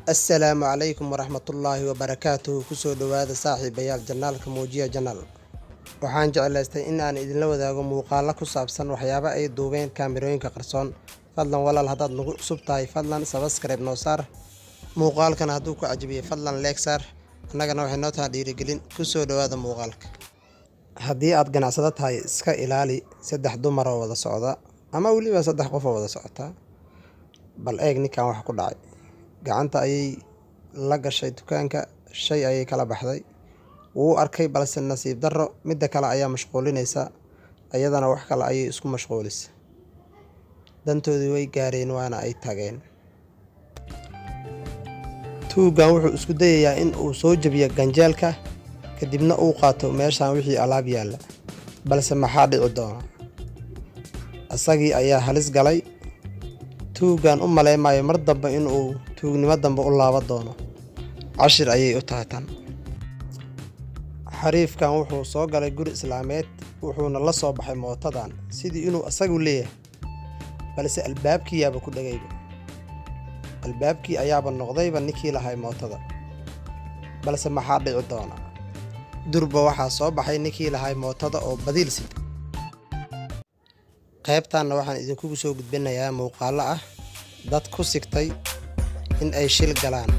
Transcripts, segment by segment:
Assalaamu calaykum waraxmatullaahi wabarakaatuhu. Kusoo dhawaada saaxiibayaal janaalka muujiya janaal. Waxaan jeclaystay in aan idinla wadaago muuqaalo ku saabsan waxyaabo ay duubeen kaamirooyinka qarsoon. Fadlan walaal haddaad nagu cusub tahay fadlan subscribe noo saar. Muuqaalkan hadduu ku cajabiyey fadlan like saar. Annagana waxay noo tahay dhiirigelin. Kusoo dhawaada muuqaalka. Haddii aad ganacsado tahay iska ilaali 3 dumar oo wada socda ama weliba 3 qof oo wada socota. Bal eeg ninkan wax ku dhacay. Gacanta ayay la gashay dukaanka, shay ayay kala baxday. Wuu arkay balse nasiib darro midda kale ayaa mashquulinaysa, ayadana wax kale ayay isku mashquulisay. Dantoodii way gaareen waana ay tageen. Tuugan wuxuu isku dayayaa in uu soo jabiyo ganjeelka kadibna uu qaato meeshaan wixii alaab yaalla, balse maxaa dhici doona? Asagii ayaa halis galay. Tuugan u maleemayo mar dambe in uu tuugnimo dambe u laaban doono. Cashir ayay u tahay tan. Xariifkan wuxuu soo galay guri islaameed wuxuuna la soo baxay mootadan sidii inuu asagu leeyahay, balse albaabkii yaaba ku dhagayba. Albaabkii ayaaba noqdayba ninkii lahay mootada. Balse maxaa dhici doona? Durba waxaa soo baxay ninkii lahay mootada oo badiilsi. Qaybtaanna waxaan idinkugu soo gudbinayaa muuqaalo ah dad ku sigtay in ay shil galaan.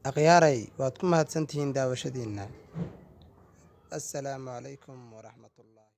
Akhyaaray waad ku mahadsantihiin daawashadiina. Assalaamu calaykum waraxmatullaahi